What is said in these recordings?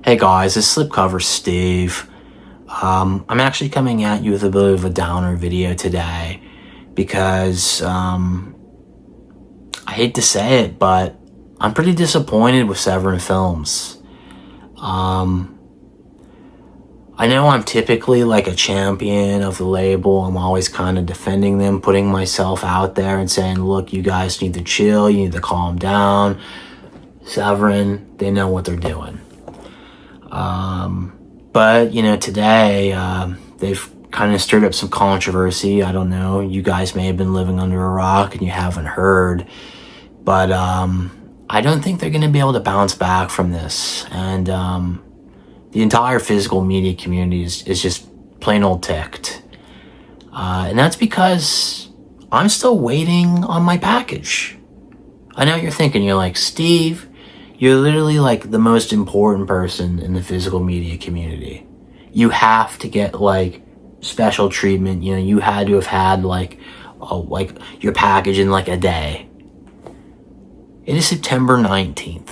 Hey guys, it's Slipcover Steve. I'm actually coming at you with a bit of a downer video today because I hate to say it, but I'm pretty disappointed with Severin Films. I know I'm typically like a champion of the label. I'm always kind of defending them, putting myself out there and saying, look, you guys need to chill, you need to calm down. Severin, they know what they're doing. But today, they've kind of stirred up some controversy. I don't know. You guys may have been living under a rock and you haven't heard, but, I don't think they're going to be able to bounce back from this. And, the entire physical media community is just plain old ticked. And that's because I'm still waiting on my package. I know you're thinking, you're like, Steve, you're literally like the most important person in the physical media community. You have to get like special treatment. You had to have had like your package in like a day. It is September 19th.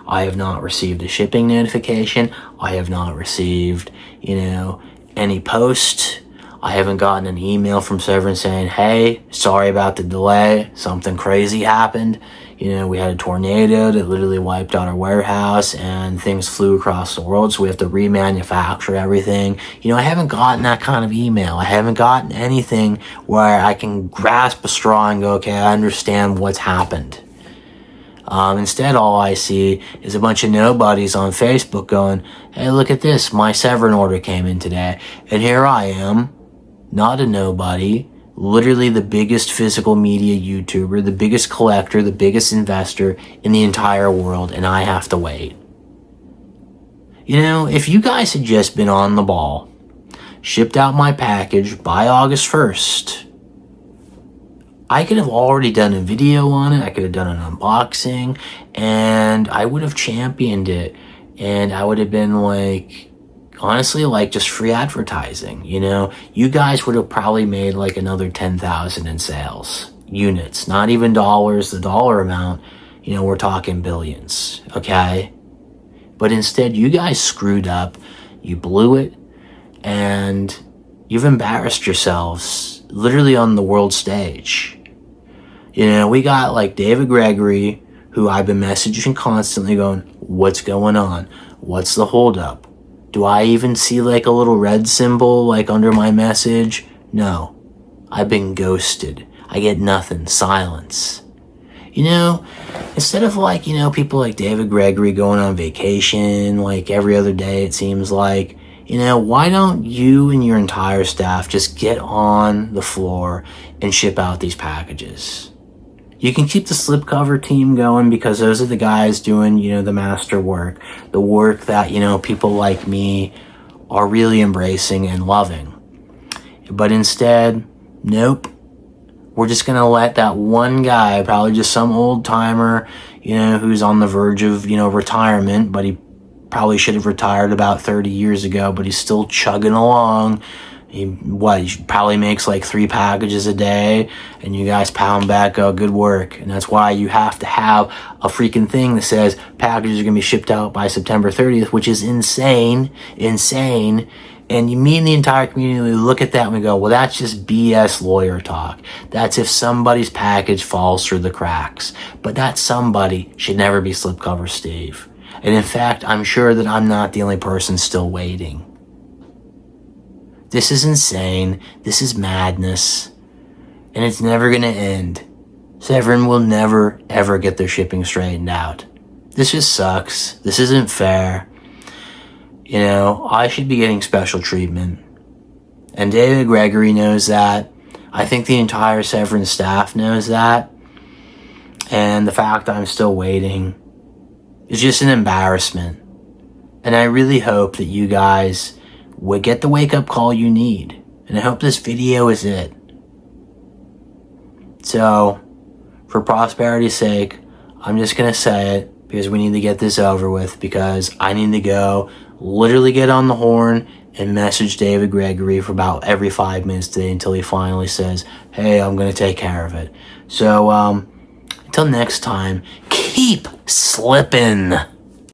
I have not received a shipping notification. I have not received, any post. I haven't gotten an email from Severin saying, hey, sorry about the delay. Something crazy happened. We had a tornado that literally wiped out our warehouse and things flew across the world, so we have to remanufacture everything. I haven't gotten that kind of email. I haven't gotten anything where I can grasp a straw and go, okay, I understand what's happened. Instead, all I see is a bunch of nobodies on Facebook going, hey, look at this. My Severin order came in today. And here I am, not a nobody, literally the biggest physical media YouTuber, the biggest collector, the biggest investor in the entire world, and I have to wait. If you guys had just been on the ball, shipped out my package by August 1st, I could have already done a video on it. I could have done an unboxing and I would have championed it. And I would have been like, honestly, like just free advertising. You guys would have probably made like another 10,000 in sales units, not even dollars, the dollar amount, we're talking billions. Okay. But instead you guys screwed up, you blew it, and you've embarrassed yourselves literally on the world stage. We got like David Gregory, who I've been messaging constantly going, what's going on? What's the holdup? Do I even see like a little red symbol like under my message? No. I've been ghosted. I get nothing. Silence. Instead of like, people like David Gregory going on vacation like every other day, it seems like, why don't you and your entire staff just get on the floor and ship out these packages? You can keep the slipcover team going because those are the guys doing, the master work, the work that, people like me are really embracing and loving. But instead, nope. We're just going to let that one guy, probably just some old timer, who's on the verge of, retirement, but he probably should have retired about 30 years ago, but he's still chugging along. He probably makes like 3 packages a day, and you guys pound back, good work. And that's why you have to have a freaking thing that says packages are going to be shipped out by September 30th, which is insane. And me and the entire community look at that and we go, well, that's just BS lawyer talk. That's if somebody's package falls through the cracks. But that somebody should never be Slipcover Steve. And in fact, I'm sure that I'm not the only person still waiting. This is insane. This is madness. And it's never going to end. Severin will never, ever get their shipping straightened out. This just sucks. This isn't fair. I should be getting special treatment. And David Gregory knows that. I think the entire Severin staff knows that. And the fact that I'm still waiting is just an embarrassment. And I really hope that you guys would get the wake-up call you need. And I hope this video is it. So, for prosperity's sake, I'm just going to say it because we need to get this over with, because I need to go literally get on the horn and message David Gregory for about every 5 minutes today until he finally says, hey, I'm going to take care of it. So, until next time, keep slipping.